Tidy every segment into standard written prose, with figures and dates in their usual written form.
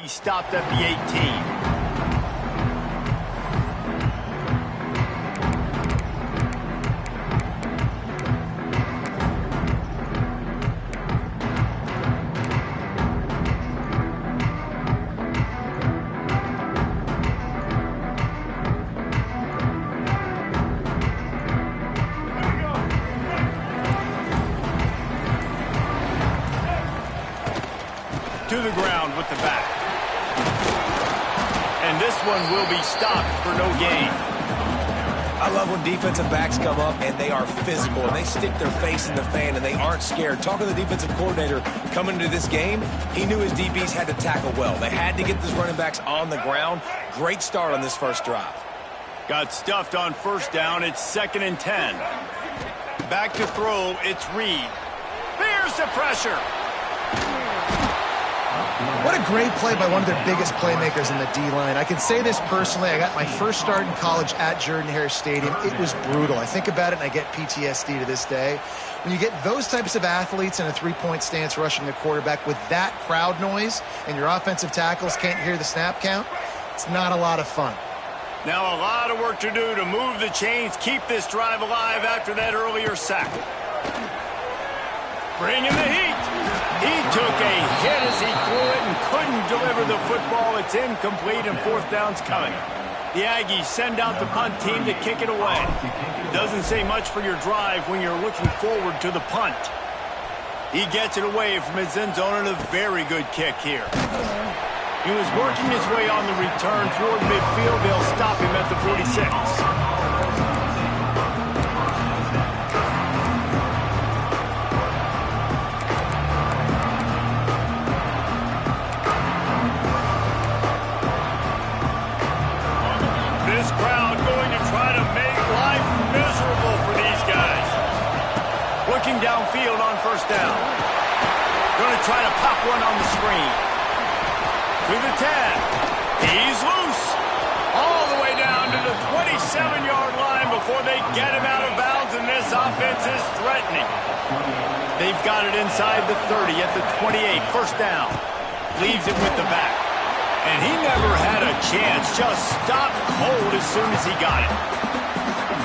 He stopped at the 18. To the ground with the back. And this one will be stopped for no gain. I love when defensive backs come up and they are physical and they stick their face in the fan and they aren't scared. Talking to the defensive coordinator coming into this game, he knew his DBs had to tackle well. They had to get these running backs on the ground. Great start on this first drive. Got stuffed on first down. It's 2nd and 10. Back to throw. It's Reed. There's the pressure. What a great play by one of their biggest playmakers in the D-line. I can say this personally. I got my first start in college at Jordan-Hare Stadium. It was brutal. I think about it and I get PTSD to this day. When you get those types of athletes in a three-point stance rushing the quarterback with that crowd noise and your offensive tackles can't hear the snap count, it's not a lot of fun. Now a lot of work to do to move the chains, keep this drive alive after that earlier sack. Bring in the heat. He took a hit as he threw it and couldn't deliver the football. It's incomplete and 4th down's coming. The Aggies send out the punt team to kick it away. Doesn't say much for your drive when you're looking forward to the punt. He gets it away from his end zone and a very good kick here. He was working his way on the return toward midfield. They'll stop him at the 46. Downfield on first down. Going to try to pop one on the screen. To the 10. He's loose. All the way down to the 27-yard line before they get him out of bounds, and this offense is threatening. They've got it inside the 30 at the 28. First down. Leaves it with the back. And he never had a chance. Just stopped cold as soon as he got it.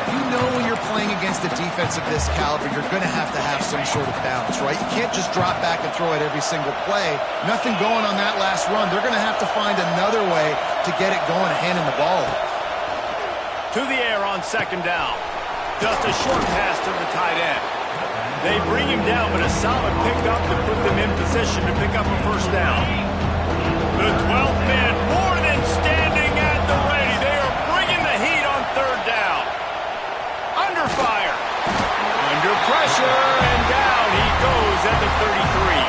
You know when you're playing against a defense of this caliber, you're going to have some sort of balance, right? You can't just drop back and throw it every single play. Nothing going on that last run. They're going to have to find another way to get it going and handing the ball off. To the air on 2nd down. Just a short pass to the tight end. They bring him down, but a solid pickup to put them in position to pick up a first down. The 12th man more than standing at the ready. They are bringing the heat on 3rd down. Under fire. Under pressure, and down he goes at the 33.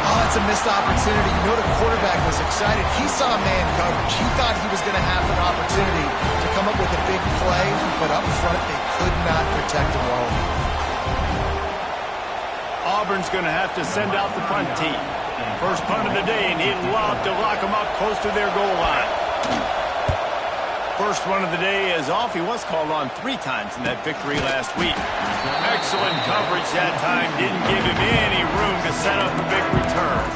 Oh, that's a missed opportunity. You know the quarterback was excited. He saw man coverage. He thought he was going to have an opportunity to come up with a big play, but up front they could not protect him well. Auburn's going to have to send out the punt team. First punt of the day, and he'd love to lock them up close to their goal line. First one of the day is off. He was called on 3 times in that victory last week. Excellent coverage that time. Didn't give him any room to set up a big return.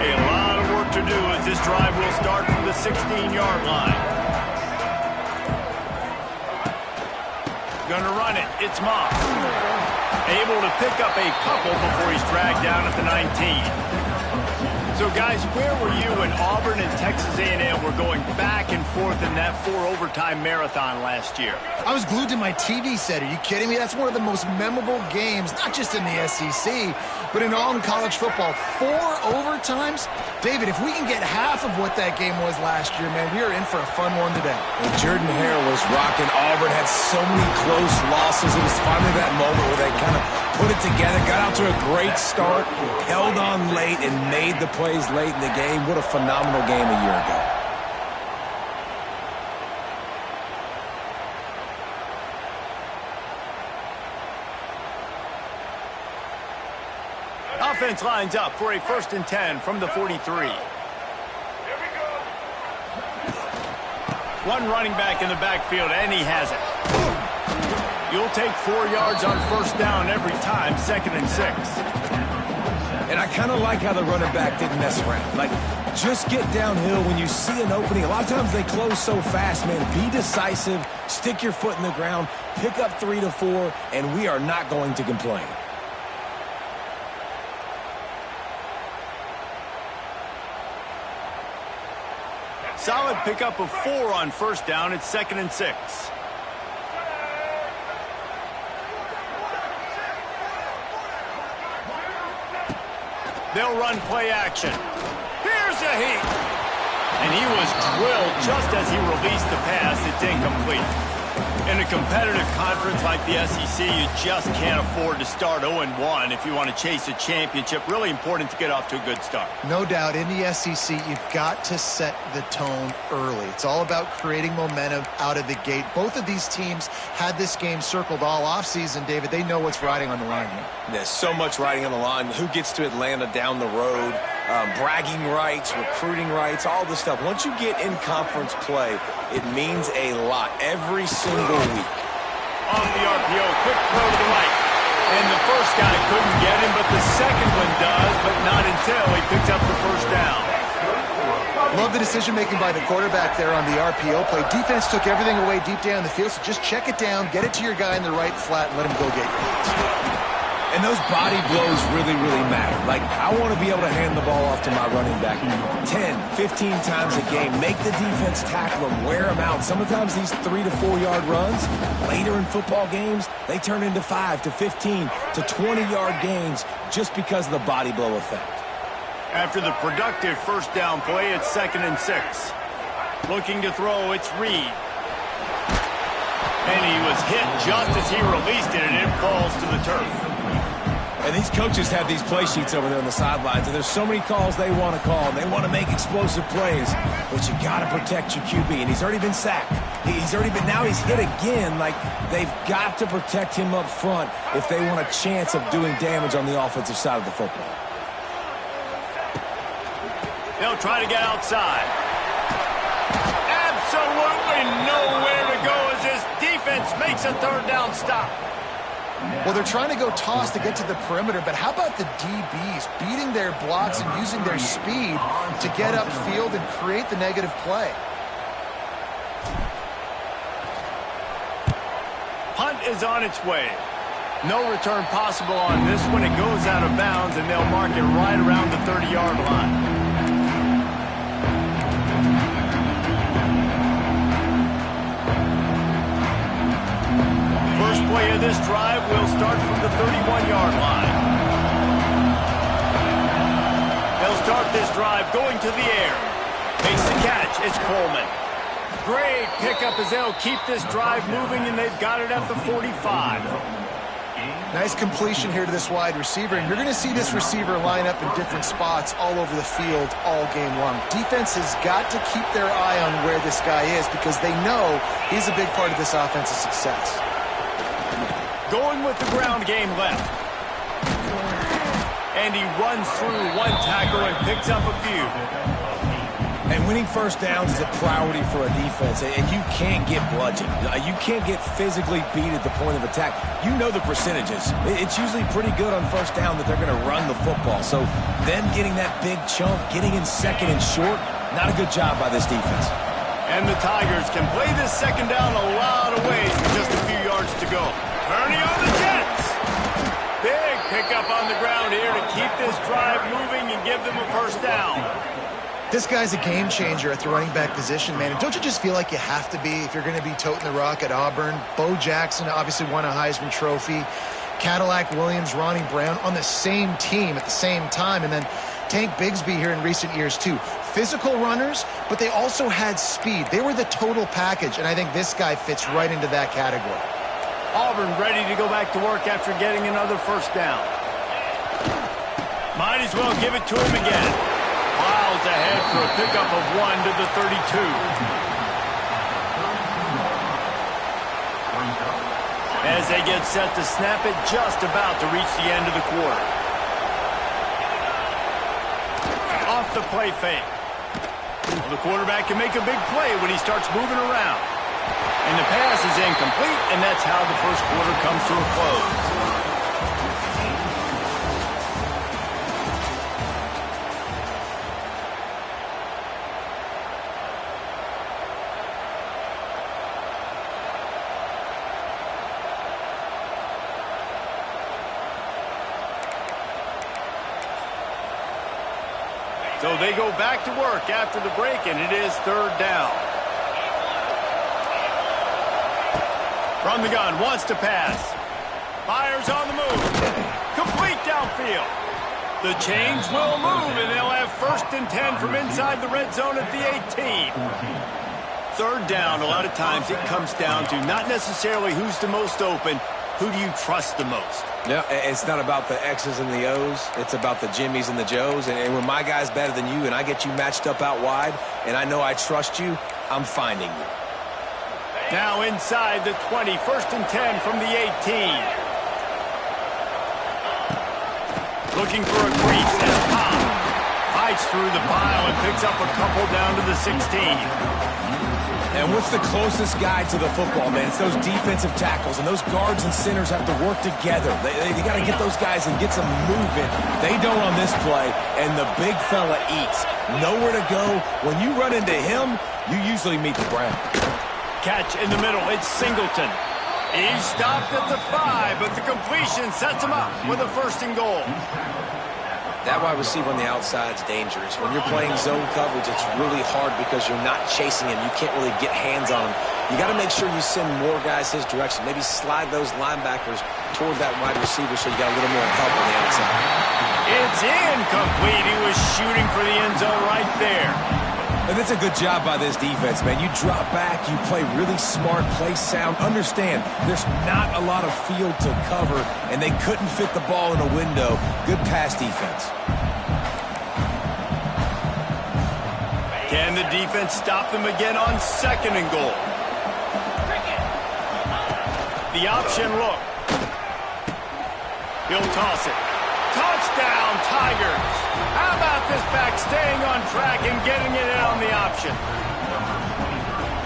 A lot of work to do as this drive will start from the 16-yard line. Gonna run it. It's Moss. Able to pick up a couple before he's dragged down at the 19. So, guys, where were you when Auburn and Texas A&M were going back and forth in that 4-overtime marathon last year? I was glued to my TV set. Are you kidding me? That's one of the most memorable games, not just in the SEC, but in all in college football. 4 overtimes? David, if we can get half of what that game was last year, man, we are in for a fun one today. And Jordan-Hare was rocking. Auburn had so many close losses. It was finally that moment where they kind of put it together, got out to a great start, held on late, and made the plays late in the game. What a phenomenal game a year ago. defense lines up for a 1st and 10 from the 43. One running back in the backfield, and he has it. You'll take 4 yards on 1st down every time, 2nd and 6. And I kind of like how the running back didn't mess around. Like, just get downhill when you see an opening. A lot of times they close so fast, man. Be decisive, stick your foot in the ground, pick up 3 to 4, and we are not going to complain. Solid pickup of 4 on 1st down. It's 2nd and 6. They'll run play action. Here's a heat. And he was drilled just as he released the pass. It's incomplete. In a competitive conference like the SEC, you just can't afford to start 0-1 if you want to chase a championship. Really important to get off to a good start. No doubt, in the SEC, you've got to set the tone early. It's all about creating momentum out of the gate. Both of these teams had this game circled all offseason, David. They know what's riding on the line here. There's so much riding on the line. Who gets to Atlanta down the road? Bragging rights, recruiting rights, all this stuff. Once you get in conference play, it means a lot every single week. Off the RPO, quick throw to the right. And the first guy couldn't get him, but the second one does, but not until he picks up the 1st down. Love the decision-making by the quarterback there on the RPO play. Defense took everything away deep down the field, so just check it down, get it to your guy in the right flat, and let him go get it. And those body blows really, really matter. Like, I want to be able to hand the ball off to my running back 10, 15 times a game. Make the defense tackle them, wear them out. Sometimes these 3 to 4 yard runs, later in football games, they turn into 5 to 15 to 20 yard gains just because of the body blow effect. After the productive 1st down play, it's 2nd and 6. Looking to throw, it's Reed. And he was hit just as he released it, and it falls to the turf. And these coaches have these play sheets over there on the sidelines, and there's so many calls they want to call, and they want to make explosive plays, but you got to protect your QB, and he's already been sacked. Now he's hit again. Like, they've got to protect him up front if they want a chance of doing damage on the offensive side of the football. They'll try to get outside. Absolutely nowhere to go as this defense makes a 3rd down stop. Well, they're trying to go toss to get to the perimeter, but how about the DBs beating their blocks and using their speed to get upfield and create the negative play? Punt is on its way. No return possible on this one. It goes out of bounds, and they'll mark it right around the 30-yard line. First play of this drive will start from the 31-yard line. They'll start this drive going to the air. Makes the catch. It's Coleman. Great pickup as they'll keep this drive moving, and they've got it at the 45. Nice completion here to this wide receiver, and you're going to see this receiver line up in different spots all over the field all game long. Defense has got to keep their eye on where this guy is because they know he's a big part of this offense's success. Going with the ground game left. And he runs through one tackle and picks up a few. And winning 1st downs is a priority for a defense, and you can't get bludgeoned. You can't get physically beat at the point of attack. You know the percentages. It's usually pretty good on 1st down that they're going to run the football. So them getting that big chunk, getting in 2nd and short, not a good job by this defense. And the Tigers can play this 2nd down a lot of ways with just a few yards to go. Turning on the Jets. Big pickup on the ground here to keep this drive moving and give them a 1st down. This guy's a game changer at the running back position, man. And don't you just feel like you have to be if you're going to be toting the rock at Auburn? Bo Jackson obviously won a Heisman Trophy. Cadillac Williams, Ronnie Brown on the same team at the same time. And then Tank Bigsby here in recent years, too. Physical runners, but they also had speed. They were the total package, and I think this guy fits right into that category. Auburn ready to go back to work after getting another 1st down. Might as well give it to him again. Miles ahead for a pickup of 1 to the 32. As they get set to snap it, just about to reach the end of the quarter. the play fake. Well, the quarterback can make a big play when he starts moving around. And the pass is incomplete, and that's how the first quarter comes to a close. So they go back to work after the break, and it is third down. From the gun, wants to pass. Fires on the move. Complete downfield. The chains will move, and they'll have 1st and 10 from inside the red zone at the 18. Third down, a lot of times it comes down to not necessarily who's the most open, who do you trust the most? No, it's not about the X's and the O's. It's about the Jimmies and the Joes. And when my guy's better than you and I get you matched up out wide and I know I trust you, I'm finding you. Now inside the 20, 1st and 10 from the 18. Looking for a crease and a pop. Fights through the pile and picks up a couple down to the 16. And what's the closest guy to the football, man? It's those defensive tackles, and those guards and centers have to work together. They got to get those guys and get some movement. They don't on this play, and the big fella eats. Nowhere to go. When you run into him, you usually meet the ground. Catch in the middle. It's Singleton. He's stopped at the 5, but the completion sets him up with a 1st and goal. That wide receiver on the outside is dangerous. When you're playing zone coverage, it's really hard because you're not chasing him. You can't really get hands on him. You got to make sure you send more guys his direction. Maybe slide those linebackers toward that wide receiver so you got a little more help on the outside. It's incomplete. He was shooting for the end zone right there. And it's a good job by this defense, man. You drop back, you play really smart, play sound. Understand, there's not a lot of field to cover, and they couldn't fit the ball in a window. Good pass defense. Can the defense stop them again on 2nd and goal? The option look. He'll toss it. Touchdown, Tigers. How about this back staying on track and getting it in on the option?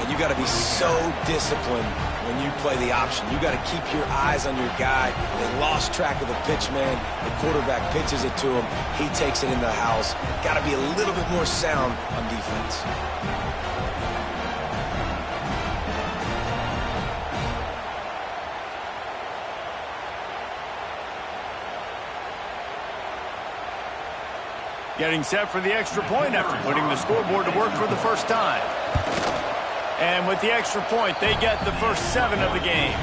And you got to be so disciplined when you play the option. You got to keep your eyes on your guy. They lost track of the pitch, man. The quarterback pitches it to him. He takes it in the house. Got to be a little bit more sound on defense. Getting set for the extra point after putting the scoreboard to work for the first time. And with the extra point, they get the first 7 of the game.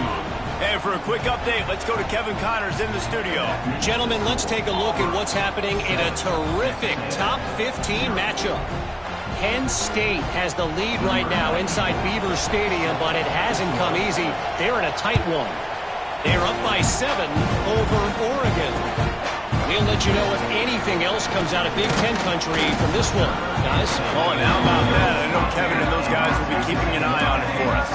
And for a quick update, let's go to Kevin Connors in the studio. Gentlemen, let's take a look at what's happening in a terrific top 15 matchup. Penn State has the lead right now inside Beaver Stadium, but it hasn't come easy. They're in a tight one. They're up by 7 over Oregon. We'll let you know if anything else comes out of Big Ten country from this one, guys. Oh, and how about that? I know Kevin and those guys will be keeping an eye on it for us.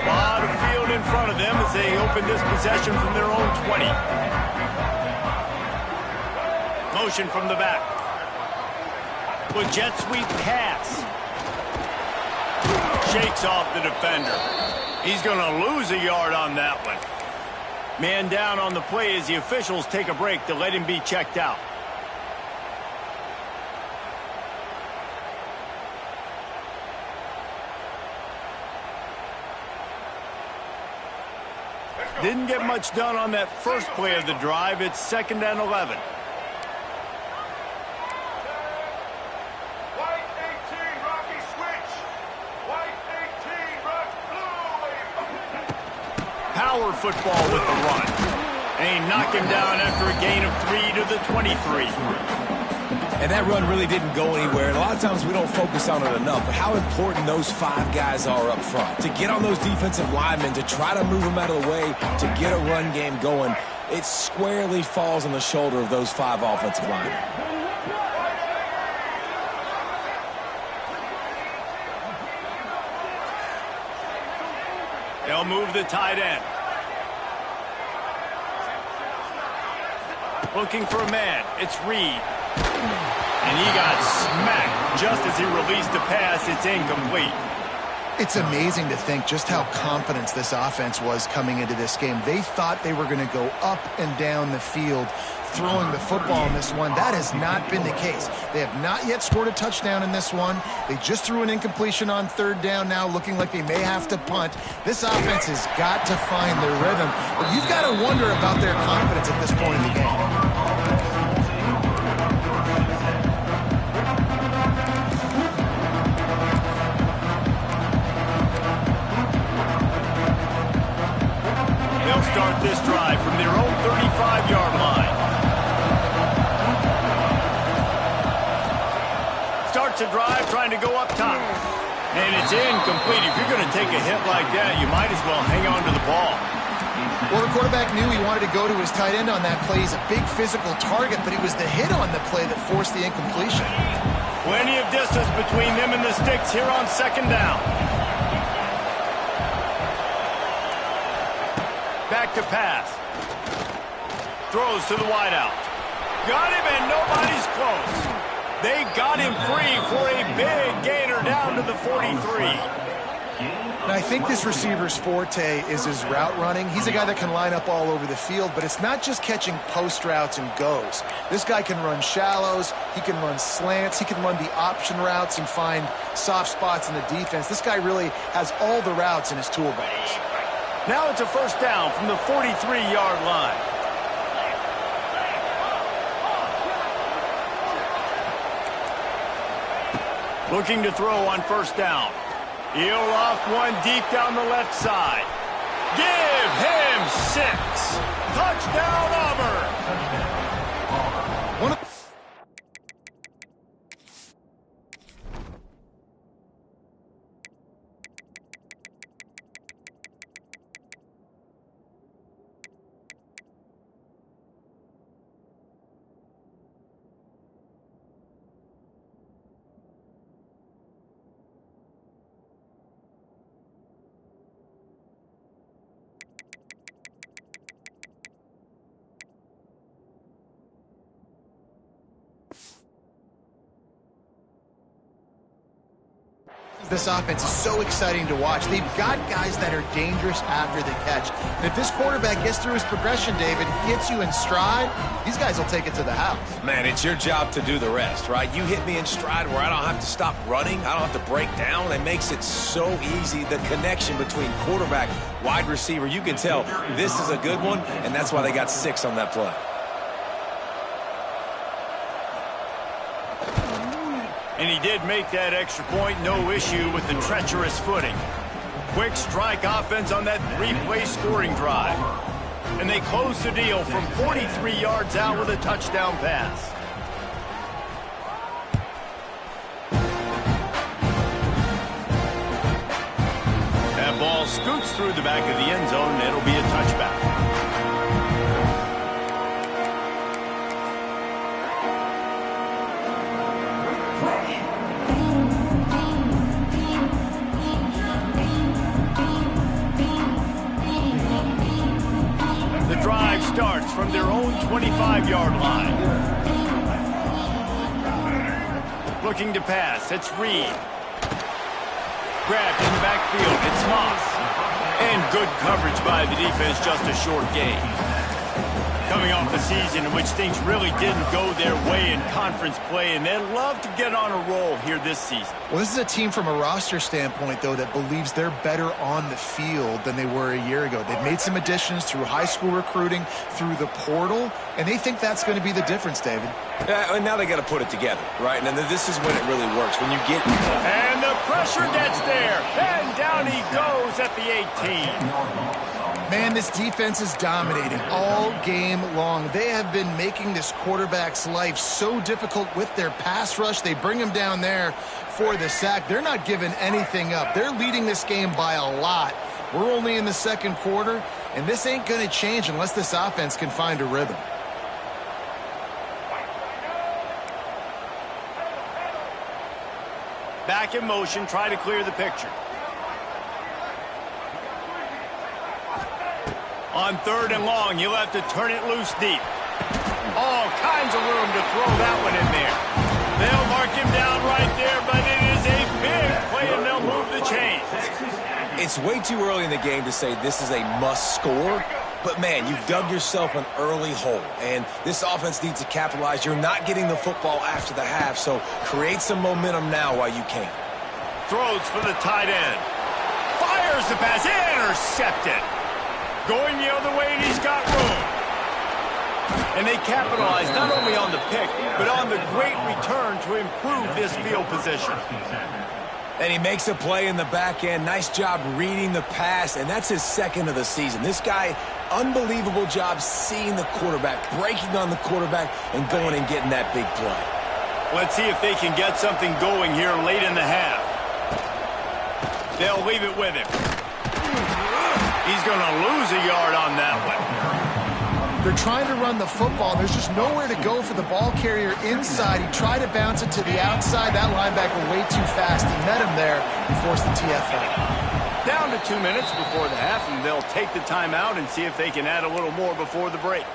A lot of field in front of them as they open this possession from their own 20. Motion from the back. With jet sweep pass. Shakes off the defender. He's going to lose a yard on that one. Man down on the play as the officials take a break to let him be checked out. Didn't get much done on that first play of the drive. It's 2nd and 11. Power football with the run. And he knocked him down after a gain of 3 to the 23. And that run really didn't go anywhere. And a lot of times we don't focus on it enough. But how important those 5 guys are up front. To get on those defensive linemen, to try to move them out of the way, to get a run game going, it squarely falls on the shoulder of those 5 offensive linemen. They'll move the tight end. Looking for a man. It's Reed. And he got smacked just as he released the pass. It's incomplete. It's amazing to think just how confident this offense was coming into this game. They thought they were going to go up and down the field throwing the football in this one. That has not been the case. They have not yet scored a touchdown in this one. They just threw an incompletion on third down now, looking like they may have to punt. This offense has got to find their rhythm. But you've got to wonder about their confidence at this point in the game. Start this drive from their own 35-yard line. Starts a drive trying to go up top. And it's incomplete. If you're going to take a hit like that, you might as well hang on to the ball. Well, the quarterback knew he wanted to go to his tight end on that play. He's a big physical target, but it was the hit on the play that forced the incompletion. Plenty of distance between them and the sticks here on second down. Back to pass. Throws to the wideout. Got him and nobody's close. They got him free for a big gainer down to the 43. And I think this receiver's forte is his route running. He's a guy that can line up all over the field, but it's not just catching post routes and goes. This guy can run shallows, he can run slants, he can run the option routes and find soft spots in the defense. This guy really has all the routes in his toolbox. Now it's a first down from the 43-yard line. Looking to throw on first down. He'll loft one deep down the left side. Give him 6. Touchdown, Auburn. This offense is so exciting to watch. They've got guys that are dangerous after the catch. And if this quarterback gets through his progression, David, gets you in stride, these guys will take it to the house. Man, it's your job to do the rest, right? You hit me in stride where I don't have to stop running. I don't have to break down. It makes it so easy. The connection between quarterback, wide receiver, you can tell this is a good one, and that's why they got 6 on that play. And he did make that extra point, no issue with the treacherous footing. Quick strike offense on that 3-play scoring drive. And they close the deal from 43 yards out with a touchdown pass. That ball scoots through the back of the end zone, and it'll be a touchback. Starts from their own 25-yard line. Looking to pass. It's Reed. Grabbed in the backfield. It's Moss. And good coverage by the defense, just a short gain. Coming off a season in which things really didn't go their way in conference play, and they'd love to get on a roll here this season. Well, this is a team from a roster standpoint, though, that believes they're better on the field than they were a year ago. They've made some additions through high school recruiting, through the portal, and they think that's going to be the difference, David. Yeah, and now they got to put it together, right? And then this is when it really works, when you get... And the pressure gets there, and down he goes at the 18. Man, this defense is dominating all game long. They have been making this quarterback's life so difficult with their pass rush. They bring him down there for the sack. They're not giving anything up. They're leading this game by a lot. We're only in the second quarter, and this ain't going to change unless this offense can find a rhythm. Back in motion, try to clear the picture. On 3rd and long, you'll have to turn it loose deep. All kinds of room to throw that one in there. They'll mark him down right there, but it is a big play, and they'll move the chains. It's way too early in the game to say this is a must score, but man, you've dug yourself an early hole, and this offense needs to capitalize. You're not getting the football after the half, so create some momentum now while you can. Throws for the tight end. Fires the pass, intercepted. Going the other way, and he's got room. And they capitalize not only on the pick, but on the great return to improve this field position. And he makes a play in the back end. Nice job reading the pass, and that's his 2nd of the season. This guy, unbelievable job seeing the quarterback, breaking on the quarterback, and going and getting that big play. Let's see if they can get something going here late in the half. They'll leave it with him. He's going to lose a yard on that one. They're trying to run the football. There's just nowhere to go for the ball carrier inside. He tried to bounce it to the outside. That linebacker way too fast. He met him there and forced the TFL. Down to 2 minutes before the half, and they'll take the timeout and see if they can add a little more before the break.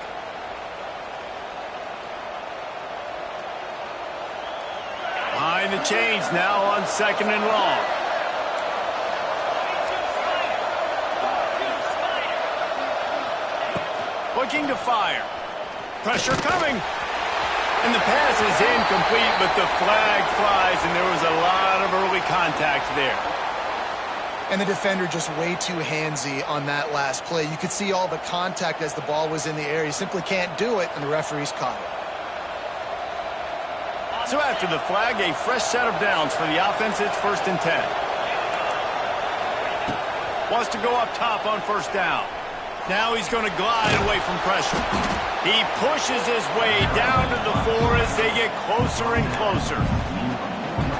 Behind the chains now on 2nd and long. Looking to fire. Pressure coming. And the pass is incomplete, but the flag flies, and there was a lot of early contact there. And the defender just way too handsy on that last play. You could see all the contact as the ball was in the air. He simply can't do it, and the referees caught it. So after the flag, a fresh set of downs for the offense. It's 1st and 10. Wants to go up top on 1st down. Now he's going to glide away from pressure. He pushes his way down to the 4 as they get closer and closer.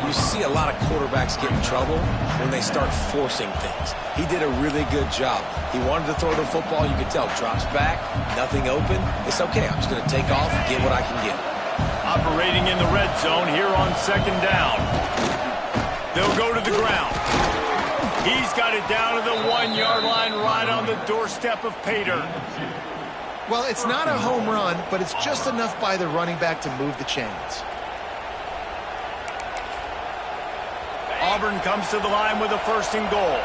You see a lot of quarterbacks get in trouble when they start forcing things. He did a really good job. He wanted to throw the football. You could tell. Drops back, nothing open. It's okay. I'm just going to take off and get what I can get. Operating in the red zone here on 2nd down. They'll go to the ground. He's got it down to the 1-yard line right on the doorstep of Pater. Well, it's not a home run, but it's just enough by the running back to move the chains. Auburn comes to the line with a 1st and goal.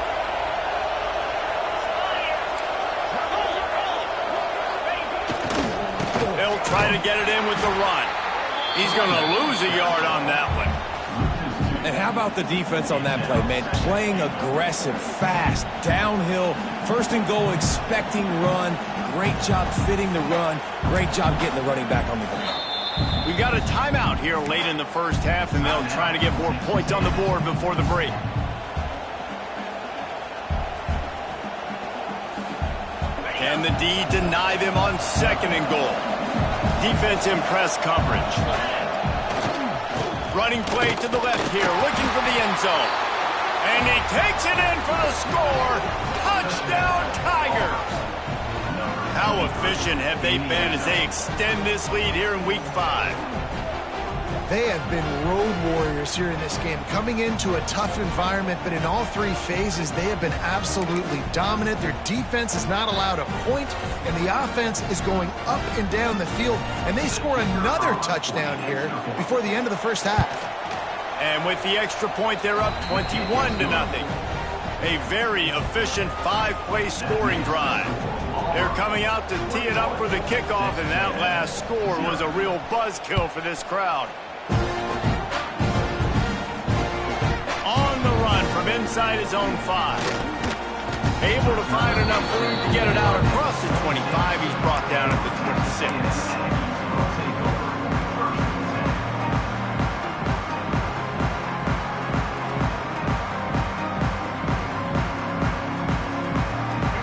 They'll try to get it in with the run. He's going to lose a yard on that one. And how about the defense on that play, man? Playing aggressive, fast, downhill, 1st and goal, expecting run. Great job fitting the run. Great job getting the running back on the ground. We got a timeout here late in the 1st half, and they'll try to get more points on the board before the break. Can the D deny them on 2nd and goal? Defense in press coverage. Running play to the left here, looking for the end zone. And he takes it in for the score. Touchdown, Tigers! How efficient have they been as they extend this lead here in Week 5? They have been road warriors here in this game, coming into a tough environment, but in all 3 phases, they have been absolutely dominant. Their defense is not allowed a point, and the offense is going up and down the field, and they score another touchdown here before the end of the 1st half. And with the extra point, they're up 21-0. A very efficient 5-play scoring drive. They're coming out to tee it up for the kickoff, and that last score was a real buzzkill for this crowd. On the run from inside his own 5. Able to find enough room to get it out across the 25. He's brought down at the 26.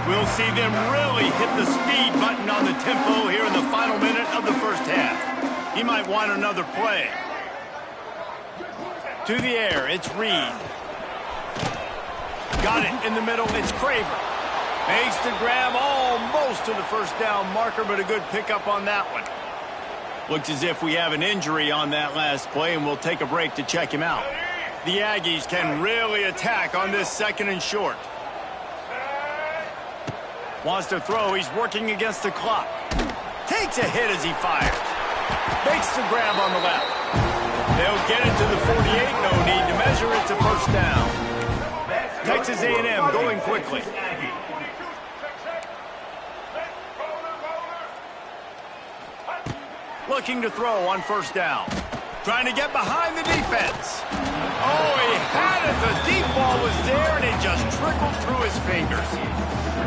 We'll see them really hit the speed button on the tempo here in the final minute of the 1st half. He might want another play. To the air, it's Reed. Got it in the middle, it's Craver. Makes the grab almost to the 1st down marker, but a good pickup on that one. Looks as if we have an injury on that last play, and we'll take a break to check him out. The Aggies can really attack on this 2nd and short. Wants to throw. He's working against the clock. Takes a hit as he fires. Makes the grab on the left. They'll get it to the 48. No need to measure. It's a first down. Texas A&M going quickly. Looking to throw on first down. Trying to get behind the defense. Oh, he had it. The deep ball was there, and it just trickled through his fingers.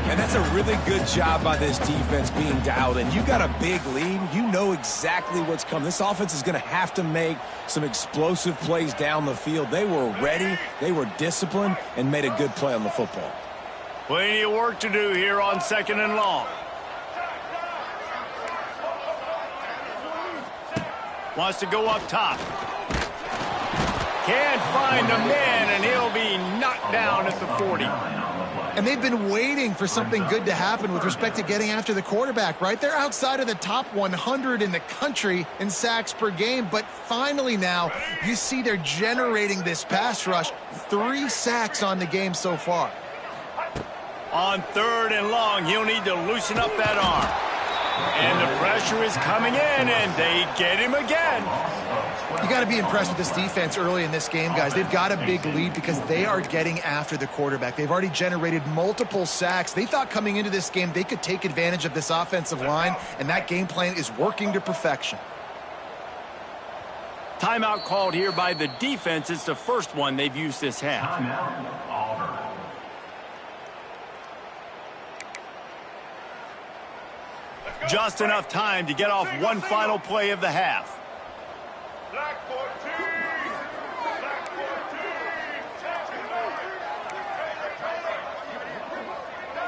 And that's a really good job by this defense being dialed in. You got a big lead. You know exactly what's coming. This offense is going to have to make some explosive plays down the field. They were ready, they were disciplined, and made a good play on the football. Plenty of work to do here on 2nd and long. Wants to go up top. Can't find a man, and he'll be knocked down at the 40. And they've been waiting for something good to happen with respect to getting after the quarterback, right? They're outside of the top 100 in the country in sacks per game, but finally now you see they're generating this pass rush. 3 sacks on the game so far. On 3rd and long, he'll need to loosen up that arm. And the pressure is coming in, and they get him again. You got to be impressed with this defense early in this game, guys. They've got a big lead because they are getting after the quarterback. They've already generated multiple sacks. They thought coming into this game they could take advantage of this offensive line, and that game plan is working to perfection. Timeout called here by the defense. It's the first one they've used this half. Auburn. Just enough time to get off one final play of the half. Black 14. Black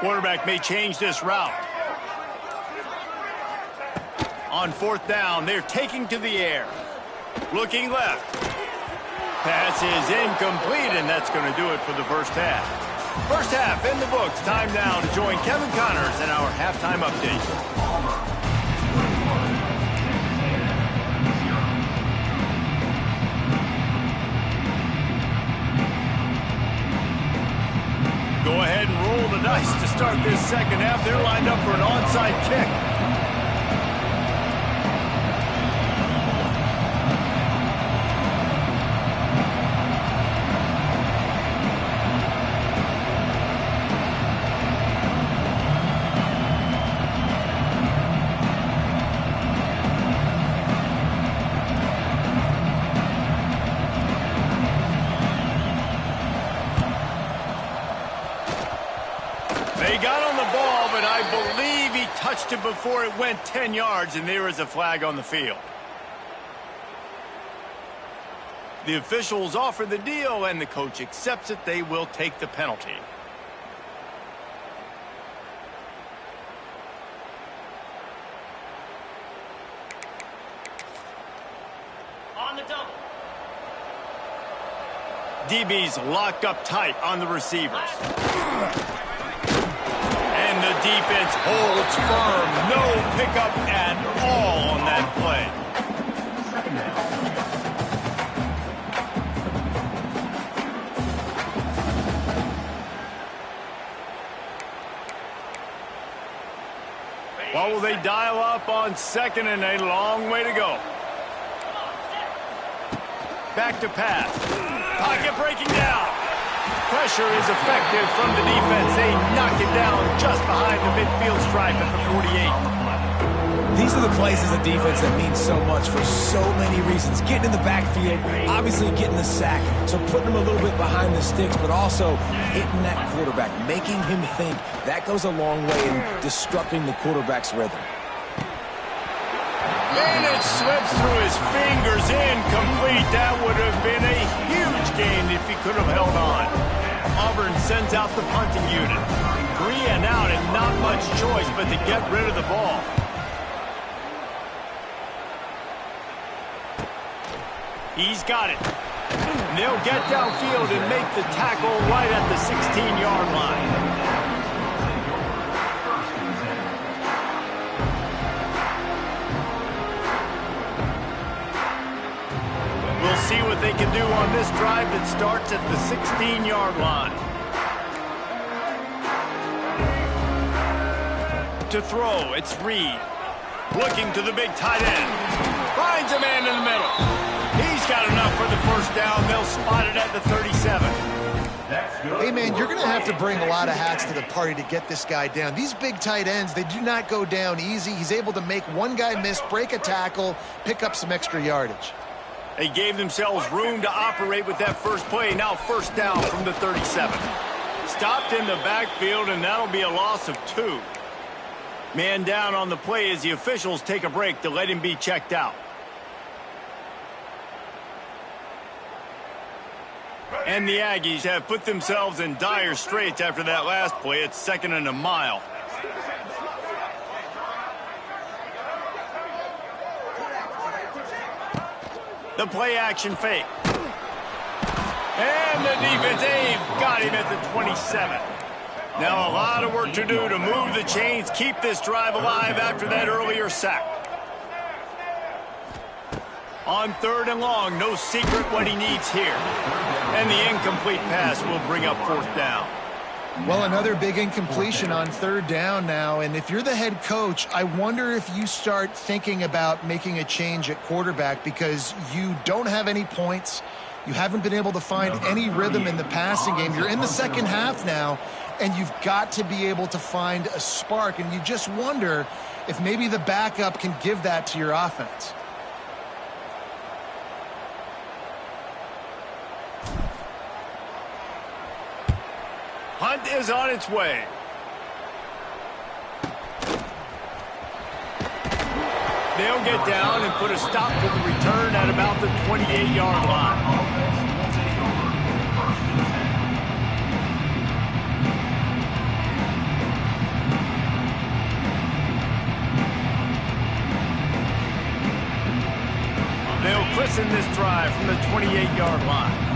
14. Quarterback may change this route. On 4th down, they're taking to the air. Looking left. Pass is incomplete, and that's going to do it for the first half. First half in the books. Time now to join Kevin Connors in our halftime update. Go ahead and roll the dice to start this second half. They're lined up for an onside kick. Touched it before it went 10 yards, and there is a flag on the field. The officials offer the deal, and the coach accepts it. They will take the penalty. On the double. DB's locked up tight on the receivers. And the defense holds firm. No pickup at all on that play. What will they dial up on 2nd and a long way to go? Back to pass. Pocket breaking down. Pressure is effective from the defense. They knock it down just behind the midfield stripe at the 48. These are the plays as a defense that mean so much for so many reasons. Getting in the backfield, obviously getting the sack, so putting him a little bit behind the sticks, but also hitting that quarterback, making him think. That goes a long way in disrupting the quarterback's rhythm. And it slips through his fingers, incomplete. That would have been a huge gain if he could have held on. Auburn sends out the punting unit. 3 and out, and not much choice but to get rid of the ball. He's got it. They'll get downfield and make the tackle right at the 16-yard line. We'll see what they can do on this drive that starts at the 16-yard line. Out to throw, it's Reed. Looking to the big tight end. Finds a man in the middle. He's got enough for the first down. They'll spot it at the 37. Hey, man, you're going to have to bring a lot of hats to the party to get this guy down. These big tight ends, they do not go down easy. He's able to make one guy miss, break a tackle, pick up some extra yardage. They gave themselves room to operate with that first play. Now first down from the 37. Stopped in the backfield, and that'll be a loss of 2. Man down on the play as the officials take a break to let him be checked out. And the Aggies have put themselves in dire straits after that last play. It's 2nd and a mile. The play action fake. And the defense, they've got him at the 27. Now a lot of work to do to move the chains, keep this drive alive after that earlier sack. On 3rd and long, no secret what he needs here. And the incomplete pass will bring up 4th down. Well, another big incompletion on 3rd down now, and if you're the head coach, I wonder if you start thinking about making a change at quarterback because you don't have any points. You haven't been able to find any rhythm in the passing game. You're in the second half now, and you've got to be able to find a spark, and you just wonder if maybe the backup can give that to your offense. Hunt is on its way. They'll get down and put a stop to the return at about the 28-yard line. They'll christen this drive from the 28-yard line.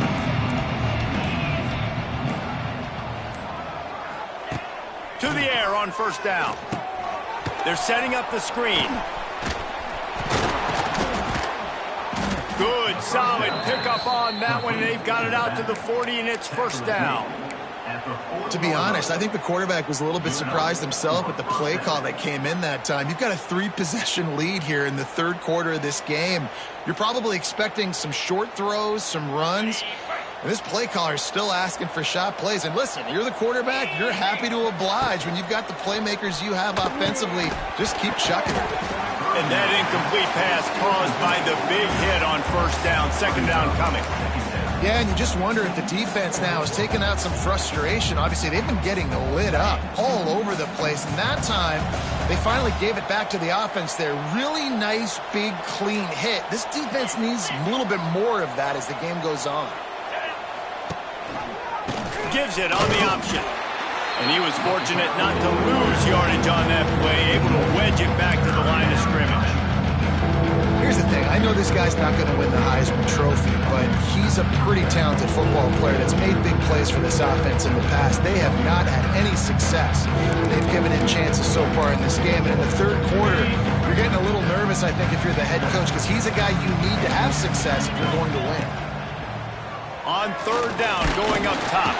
To the air on first down. They're setting up the screen. Good, solid pickup on that one. They've got it out to the 40, and it's first down. To be honest, I think the quarterback was a little bit surprised himself at the play call that came in that time. You've got a 3-possession lead here in the 3rd quarter of this game. You're probably expecting some short throws, some runs. And this play caller is still asking for shot plays. And listen, you're the quarterback. You're happy to oblige. When you've got the playmakers you have offensively, just keep chucking it. And that incomplete pass caused by the big hit on first down. 2nd down coming. Yeah, and you just wonder if the defense now has taken out some frustration. Obviously, they've been getting lit up all over the place. And that time, they finally gave it back to the offense there. Really nice, big, clean hit. This defense needs a little bit more of that as the game goes on. Gives it on the option. And he was fortunate not to lose yardage on that play, able to wedge it back to the line of scrimmage. Here's the thing. I know this guy's not going to win the Heisman Trophy, but he's a pretty talented football player that's made big plays for this offense in the past. They have not had any success. They've given him chances so far in this game. And in the 3rd quarter, you're getting a little nervous, I think, if you're the head coach, because he's a guy you need to have success if you're going to win. On 3rd down, going up top.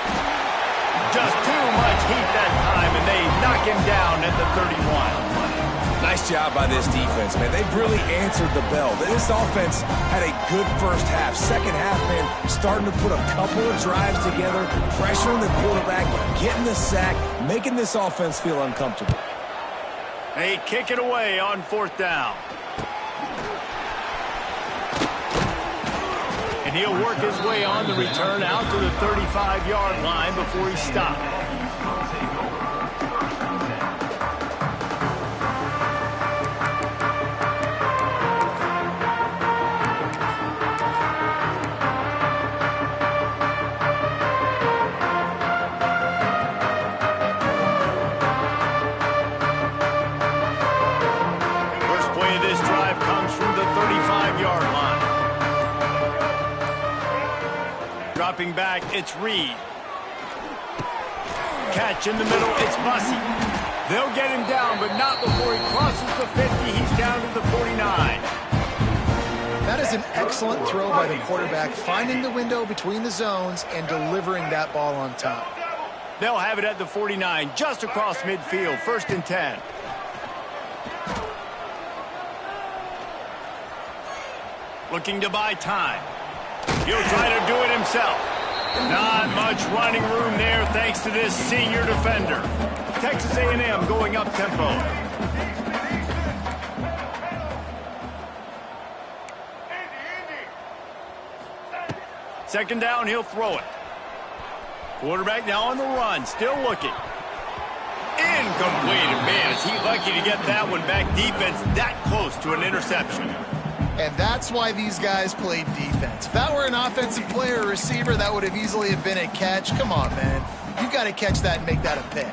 Just too much heat that time, and they knock him down at the 31. Nice job by this defense, man. They've really answered the bell. This offense had a good first half. Second half, man, starting to put a couple of drives together, pressuring the quarterback, getting the sack, making this offense feel uncomfortable. They kick it away on 4th down. And he'll work his way on the return out to the 35-yard line before he stopped. First play of this drive comes from the 35-yard line. Dropping back, it's Reed. Catch in the middle, it's Bussey. They'll get him down, but not before he crosses the 50. He's down to the 49. That is an excellent throw by the quarterback, finding the window between the zones and delivering that ball on top. They'll have it at the 49, just across midfield, 1st and 10. looking to buy time. He'll try to do it himself. Not much running room there thanks to this senior defender. Texas A&M going up tempo. Second down, he'll throw it. Quarterback now on the run, still looking. Incomplete. Man, is he lucky to get that one back. Defense that close to an interception. And that's why these guys played defense. If that were an offensive player or receiver, that would have easily have been a catch. Come on, man. You got to catch that and make that a pick.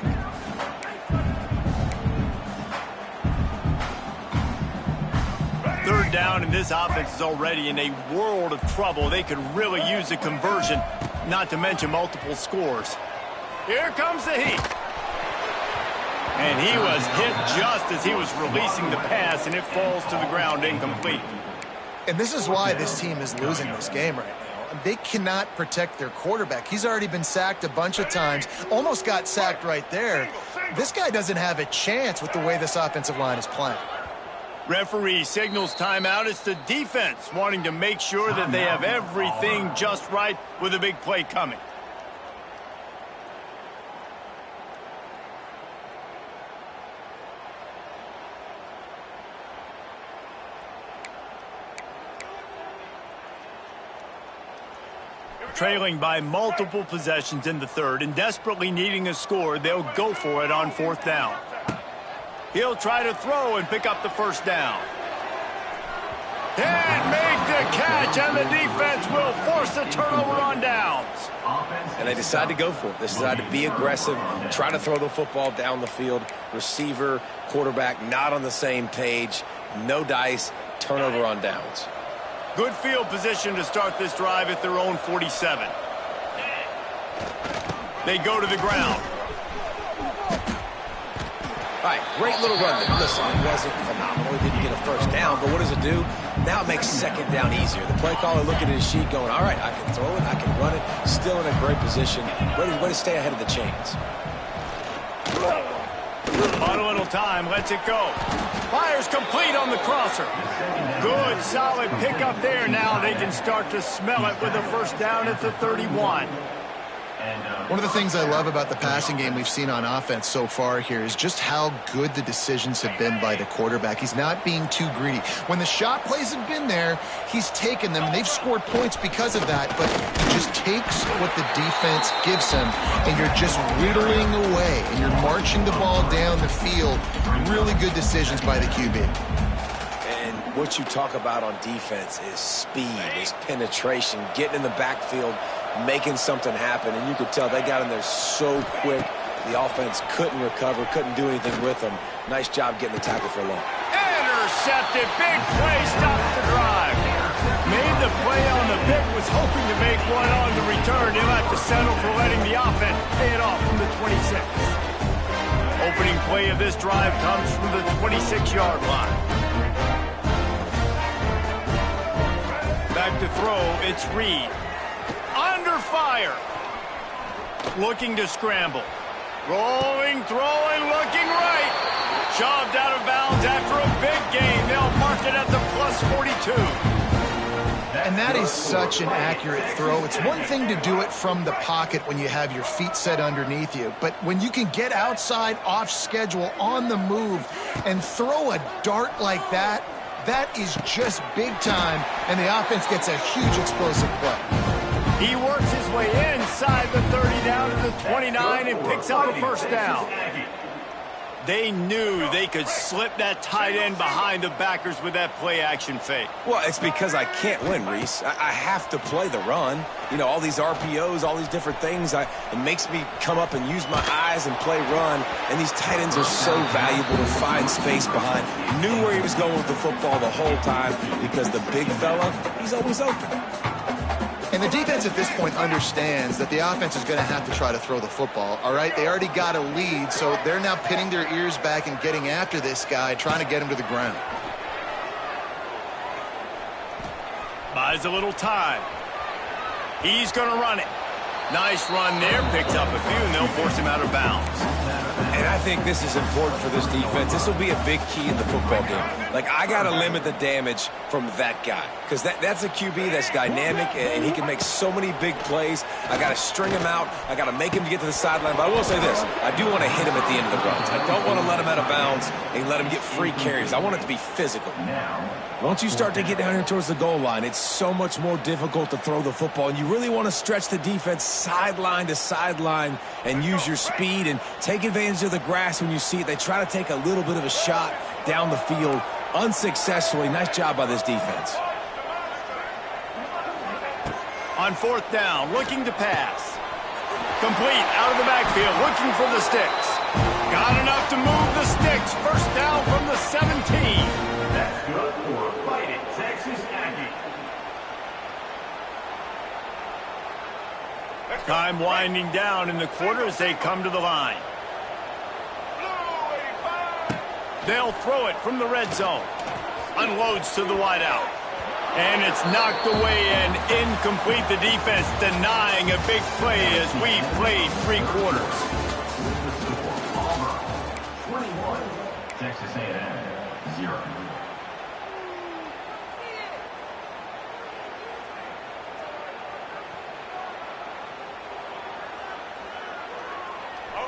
Third down, and this offense is already in a world of trouble. They could really use a conversion, not to mention multiple scores. Here comes the heat. And he was hit just as he was releasing the pass, and it falls to the ground incomplete. And this is why this team is losing this game right now. They cannot protect their quarterback. He's already been sacked a bunch of times, almost got sacked right there. This guy doesn't have a chance with the way this offensive line is playing. Referee signals timeout. It's the defense wanting to make sure that they have everything just right with a big play coming. Trailing by multiple possessions in the third and desperately needing a score, they'll go for it on fourth down. He'll try to throw and pick up the first down. And make the catch, and the defense will force a turnover on downs. And they decide to go for it. They decide to be aggressive, try to throw the football down the field. Receiver, quarterback, not on the same page. No dice, turnover on downs. Good field position to start this drive at their own 47. They go to the ground. All right, great little run there. Listen, it wasn't phenomenal. He didn't get a first down, but what does it do? Now it makes second down easier. The play caller looking at his sheet going, all right, I can throw it, I can run it. Still in a great position. Way to stay ahead of the chains. On a little time, lets it go. Fires complete on the crosser. Good, solid pickup there. Now they can start to smell it with a first down at the 31. One of the things I love about the passing game we've seen on offense so far here is just how good the decisions have been by the quarterback. He's not being too greedy. When the shot plays have been there, he's taken them, and they've scored points because of that, but he just takes what the defense gives him, and you're just whittling away, and you're marching the ball down the field. Really good decisions by the QB. And what you talk about on defense is speed, is penetration, getting in the backfield, making something happen, and you could tell they got in there so quick. The offense couldn't recover, couldn't do anything with them. Nice job getting the tackle for a loss. Intercepted. Big play stops the drive. Made the play on the pick, was hoping to make one on the return. He'll have to settle for letting the offense pay it off from the 26. Opening play of this drive comes from the 26-yard line. Back to throw, it's Reed. Under fire. Looking to scramble. Rolling, throwing, looking right. Shoved out of bounds after a big gain. They'll mark it at the plus 42. And that is such an accurate throw. It's one thing to do it from the pocket when you have your feet set underneath you, but when you can get outside, off schedule, on the move, and throw a dart like that, that is just big time, and the offense gets a huge explosive play. He works his way inside the 30 down to the 29 and picks up a first down. They knew they could slip that tight end behind the backers with that play-action fake. Well, it's because I can't win, Reese. I have to play the run. You know, all these RPOs, all these different things. It makes me come up and use my eyes and play run. And these tight ends are so valuable to find space behind. Knew where he was going with the football the whole time because the big fella, he's always open. And the defense at this point understands that the offense is going to have to try to throw the football, all right? They already got a lead, so they're now pinning their ears back and getting after this guy, trying to get him to the ground. Buys a little time. He's going to run it. Nice run there. Picks up a few, and they'll force him out of bounds. And I think this is important for this defense. This will be a big key in the football game. Like, I got to limit the damage from that guy because that's a QB that's dynamic, and he can make so many big plays. I got to string him out. I got to make him get to the sideline. But I will say this. I do want to hit him at the end of the runs. I don't want to let him out of bounds and let him get free carries. I want it to be physical. Once you start to get down here towards the goal line, it's so much more difficult to throw the football, and you really want to stretch the defense sideline to sideline and use your speed and take advantage of the grass when you see it. They try to take a little bit of a shot down the field unsuccessfully. Nice job by this defense. On fourth down, looking to pass. Complete out of the backfield, looking for the sticks. Got enough to move the sticks. First down from the 17. That's good for Fighting Texas Aggie. Time winding down in the quarter as they come to the line. They'll throw it from the red zone. Unloads to the wideout. And it's knocked away and incomplete. The defense denying a big play as we've played 3 quarters. Auburn, 21. Texas A&M, 0.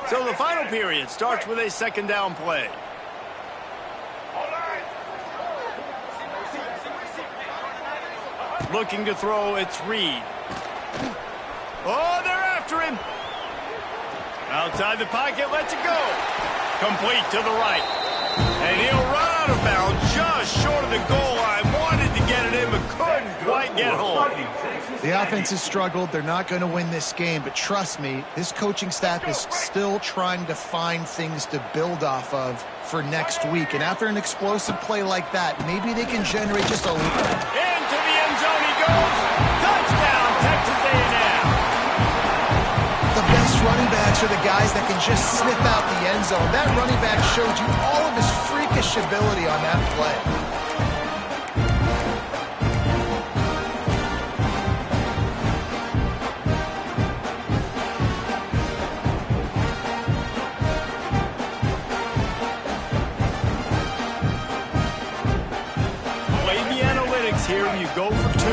So the final period starts with a second down play. Looking to throw, it's Reed. Oh, they're after him. Outside the pocket, lets it go. Complete to the right. And he'll run out of bounds just short of the goal line. Wanted to get it in, but couldn't quite get home. The offense has struggled. They're not going to win this game, but trust me, this coaching staff is still trying to find things to build off of for next week. And after an explosive play like that, maybe they can generate just a... Into the end zone he goes. Touchdown, Texas A&M. The best running backs are the guys that can just snip out the end zone. That running back showed you all of his freakish ability on that play. Here you go for 2.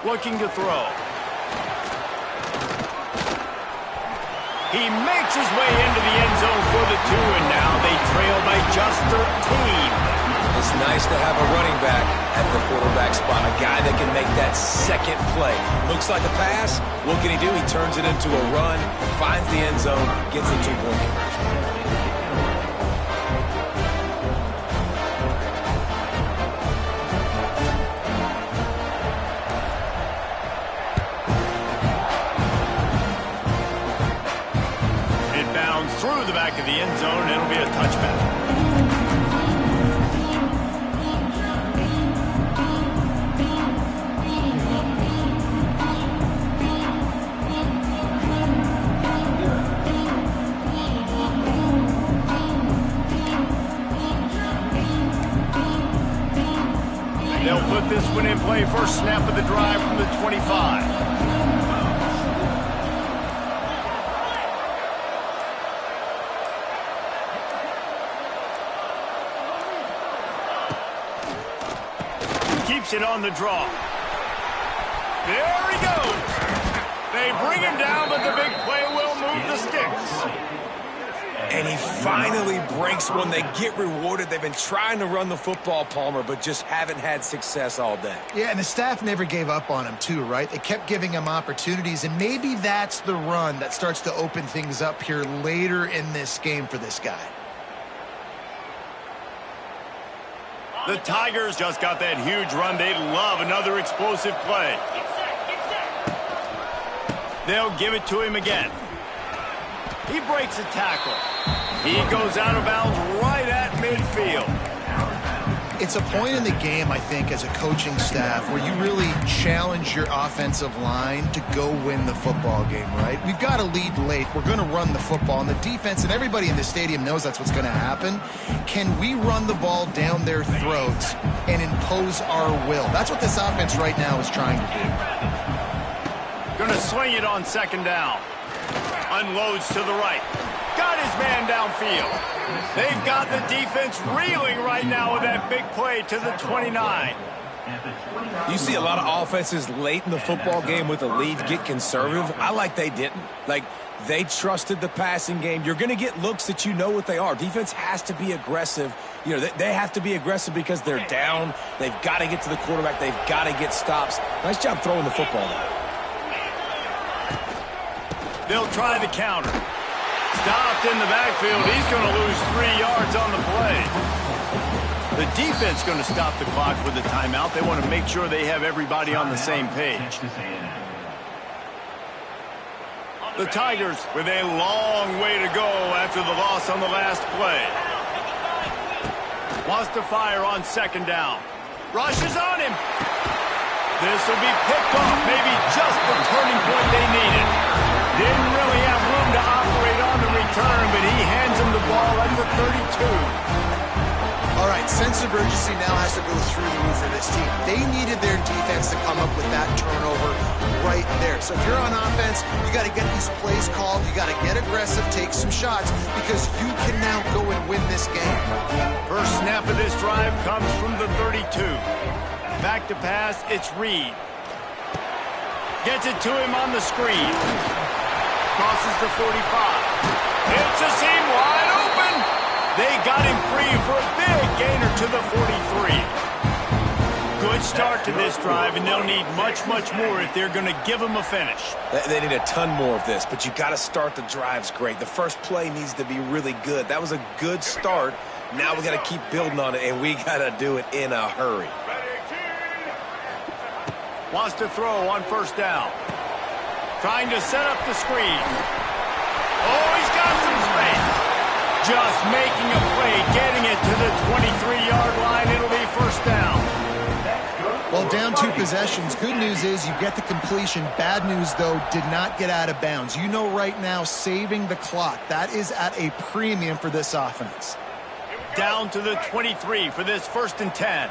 Looking to throw. He makes his way into the end zone for the 2, and now they trail by just 13. It's nice to have a running back at the quarterback spot, a guy that can make that second play. Looks like a pass. What can he do? He turns it into a run, finds the end zone, gets a 2-point conversion. Through the back of the end zone, and it'll be a touchback. They'll put this one in play. First snap of the drive from the 25. Keeps it on the draw. There he goes. They bring him down, but the big play will move the sticks. And he finally breaks one. They get rewarded. They've been trying to run the football, Palmer, but just haven't had success all day. Yeah, and the staff never gave up on him, too, right? They kept giving him opportunities, and maybe that's the run that starts to open things up here later in this game for this guy. The Tigers just got that huge run. They'd love another explosive play. They'll give it to him again. He breaks a tackle. He goes out of bounds right at midfield. It's a point in the game, I think, as a coaching staff where you really challenge your offensive line to go win the football game, right? We've got to lead late. We're going to run the football. And the defense and everybody in the stadium knows that's what's going to happen. Can we run the ball down their throats and impose our will? That's what this offense right now is trying to do. Going to swing it on second down. Unloads to the right. Got his man downfield. They've got the defense reeling right now with that big play to the 29. You see a lot of offenses late in the football game with a lead get conservative. I like they didn't. Like, they trusted the passing game. You're going to get looks that you know what they are. Defense has to be aggressive. You know, they have to be aggressive because they're down. They've got to get to the quarterback. They've got to get stops. Nice job throwing the football there. They'll try the counter. Stopped in the backfield. He's going to lose 3 yards on the play. The defense going to stop the clock with the timeout. They want to make sure they have everybody on the same page. The Tigers with a long way to go after the loss on the last play. Wants to fire on second down. Rushes on him. This will be picked off. Maybe just the turning point they needed. Didn't really have room to operate on the return, but he hands him the ball at the 32. All right, sense of urgency now has to go through the roof for this team. They needed their defense to come up with that turnover right there. So if you're on offense, you got to get these plays called. You got to get aggressive, take some shots, because you can now go and win this game. First snap of this drive comes from the 32. Back to pass, it's Reed. Gets it to him on the screen. Crosses the 45. It's a seam wide open. They got him free for a big gainer to the 43. Good start to this drive, and they'll need much, much more if they're going to give him a finish. They need a ton more of this, but you got to start the drives great. The first play needs to be really good. That was a good start. Now we got to keep building on it, and we got to do it in a hurry. Wants to throw on first down. Trying to set up the screen. Oh, he's got some space. Just making a play, getting it to the 23-yard line. It'll be first down. Well, down 2 possessions. Good news is you get the completion. Bad news, though, did not get out of bounds. You know right now, saving the clock, that is at a premium for this offense. Down to the 23 for this 1st and 10.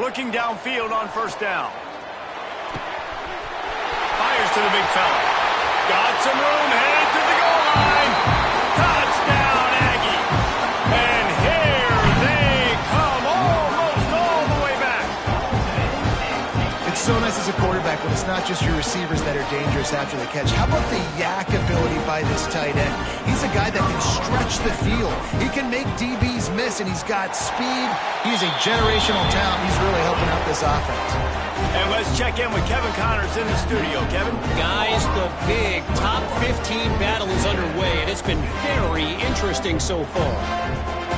Looking downfield on first down. Fires to the big fella. Got some room, headed to the goal line. Touchdown, Aggie. And here they come, almost all the way back. It's so nice as a quarterback when it's not just your receivers that are dangerous after the catch. How about the yak ability by this tight end? He's a guy that can stretch the field. He can make DBs miss, and he's got speed. He's a generational talent. He's really helping out this offense. And let's check in with Kevin Connors in the studio. Kevin? Guys, the big top 15 battle is underway, and it's been very interesting so far.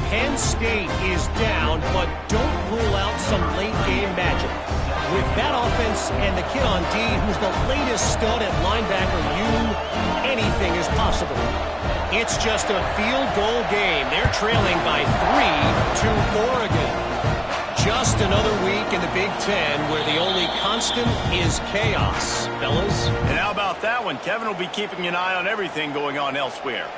Penn State is down, but don't rule out some late-game magic. With that offense and the kid on D, who's the latest stud at linebacker, anything is possible. It's just a field goal game. They're trailing by 3 to Oregon. Just another week in the Big Ten where the only constant is chaos, fellas. And how about that one? Kevin will be keeping an eye on everything going on elsewhere.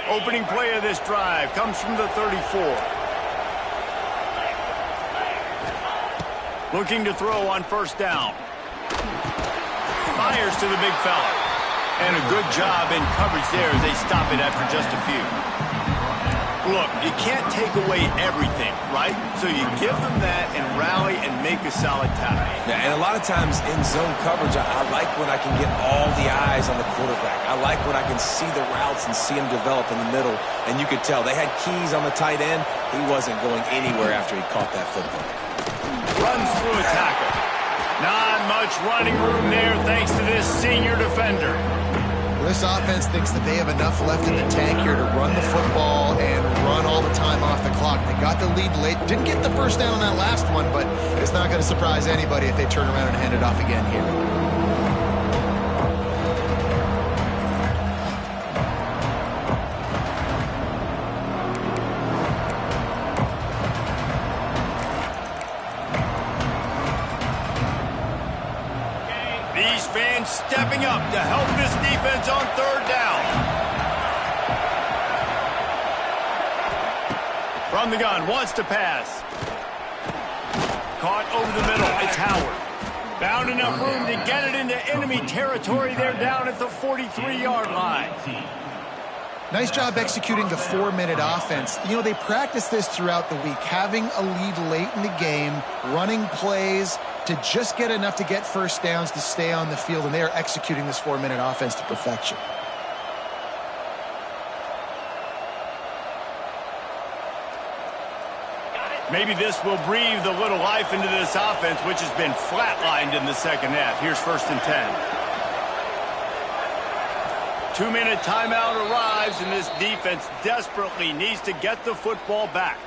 Opening play of this drive comes from the 34. Looking to throw on first down. Fires to the big fella. And a good job in coverage there as they stop it after just a few. Look, you can't take away everything, right? So you give them that and rally and make a solid tackle. Yeah, and a lot of times in zone coverage, I like when I can get all the eyes on the quarterback. I like when I can see the routes and see them develop in the middle. And you could tell they had keys on the tight end. He wasn't going anywhere after he caught that football. Runs through a tackle. Not much running room there thanks to this senior defender. This offense thinks that they have enough left in the tank here to run the football and run all the time off the clock. They got the lead late. Didn't get the first down on that last one, but it's not going to surprise anybody if they turn around and hand it off again here. These fans stepping up to help this defense on third down. From the gun, wants to pass. Caught over the middle, it's Howard. Found enough room to get it into enemy territory. They're down at the 43-yard line. Nice job executing the 4-minute offense. You know, they practice this throughout the week, having a lead late in the game, running plays to just get enough to get first downs to stay on the field, and they are executing this 4-minute offense to perfection. Maybe this will breathe a little life into this offense, which has been flatlined in the second half. Here's 1st and 10. 2-minute timeout arrives, and this defense desperately needs to get the football back.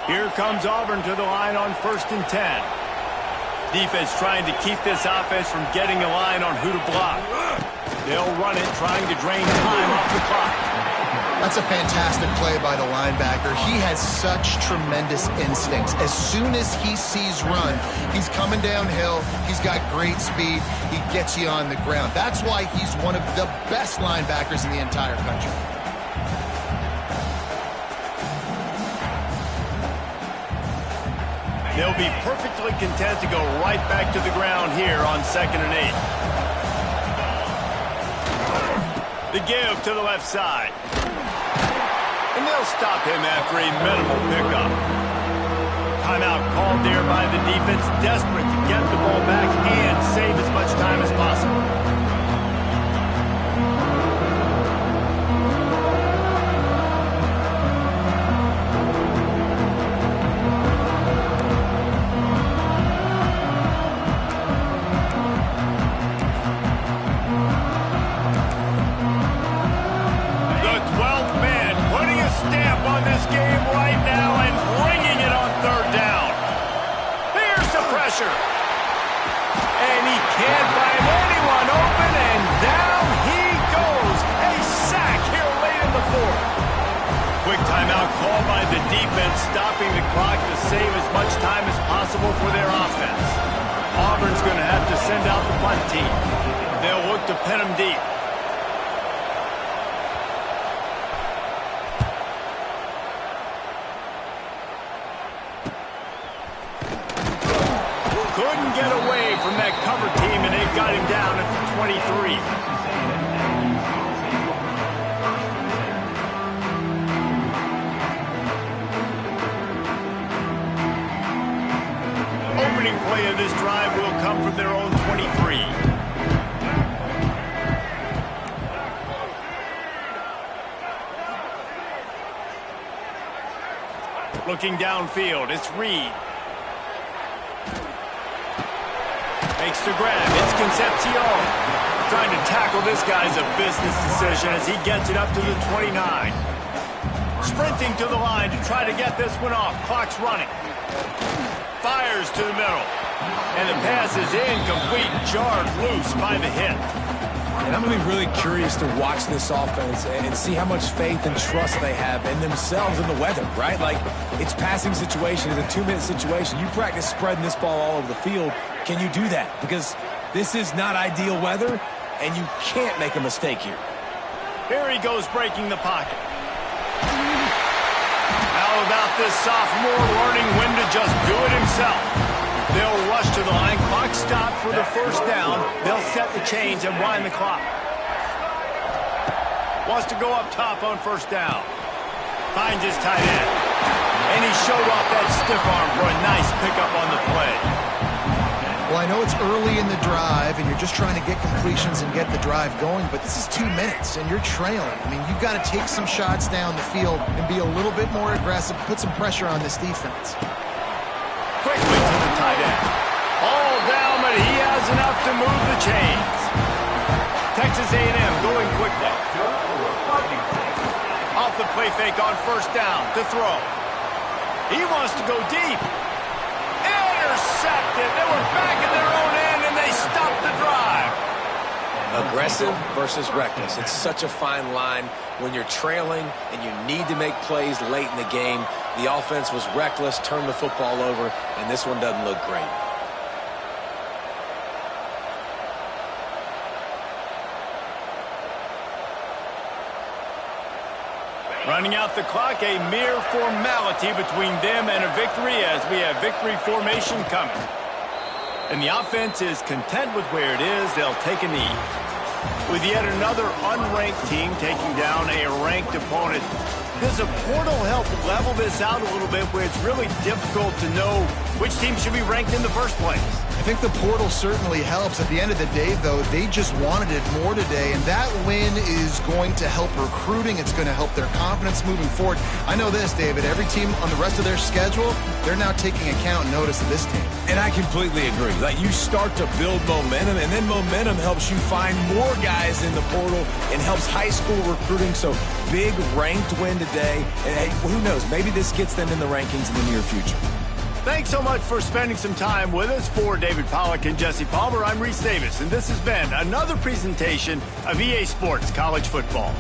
Here comes Auburn to the line on 1st and 10. Defense trying to keep this offense from getting a line on who to block. They'll run it, trying to drain time off the clock. That's a fantastic play by the linebacker. He has such tremendous instincts. As soon as he sees run, he's coming downhill. He's got great speed. He gets you on the ground. That's why he's one of the best linebackers in the entire country. They'll be perfectly content to go right back to the ground here on 2nd and 8. The give to the left side. And they'll stop him after a minimal pickup. Timeout called there by the defense, desperate to get the ball back and save as much time as possible. And he can't find anyone open, and down he goes. A sack here late in the 4th. Quick timeout called by the defense, stopping the clock to save as much time as possible for their offense. Auburn's going to have to send out the punt team. They'll look to pin him deep. Couldn't get away from that cover team, and they've got him down at the 23. Opening play of this drive will come from their own 23. Looking downfield, it's Reed. Makes the grab. It's Concepcion. Trying to tackle this guy's a business decision as he gets it up to the 29. Sprinting to the line to try to get this one off. Clock's running. Fires to the middle. And the pass is incomplete. Jarred loose by the hit. And I'm going to be really curious to watch this offense and see how much faith and trust they have in themselves and the weather, right? Like, it's passing situation. It's a 2-minute situation. You practice spreading this ball all over the field. Can you do that? Because this is not ideal weather, and you can't make a mistake here. Here he goes breaking the pocket. Out know about this sophomore learning when to just do it himself. They'll rush to the line. Clock stopped for the first down. They'll set the chains and wind the clock. Wants to go up top on first down. Finds his tight end. And he showed off that stiff arm for a nice pickup on the play. Well, I know it's early in the drive, and you're just trying to get completions and get the drive going, but this is 2 minutes, and you're trailing. I mean, you've got to take some shots down the field and be a little bit more aggressive, put some pressure on this defense. Quickly to the tight end. All down, but he has enough to move the chains. Texas A&M going quickly. Off the play fake on first down to throw. He wants to go deep. Intercepted. They were back in their own end, and they stopped the drive. Aggressive versus reckless. It's such a fine line when you're trailing and you need to make plays late in the game. The offense was reckless, turned the football over, and this one doesn't look great. Running out the clock, a mere formality between them and a victory as we have victory formation coming. And the offense is content with where it is. They'll take a knee. With yet another unranked team taking down a ranked opponent, does a portal help level this out a little bit where it's really difficult to know which team should be ranked in the first place? I think the portal certainly helps. At the end of the day, though, they just wanted it more today, and that win is going to help recruiting. It's going to help their confidence moving forward. I know this, David. Every team on the rest of their schedule, they're now taking account and notice of this team. And I completely agree. Like, you start to build momentum, and then momentum helps you find more guys in the portal and helps high school recruiting. So big ranked win today. And hey, who knows? Maybe this gets them in the rankings in the near future. Thanks so much for spending some time with us. For David Pollack and Jesse Palmer, I'm Reese Davis, and this has been another presentation of EA Sports College Football.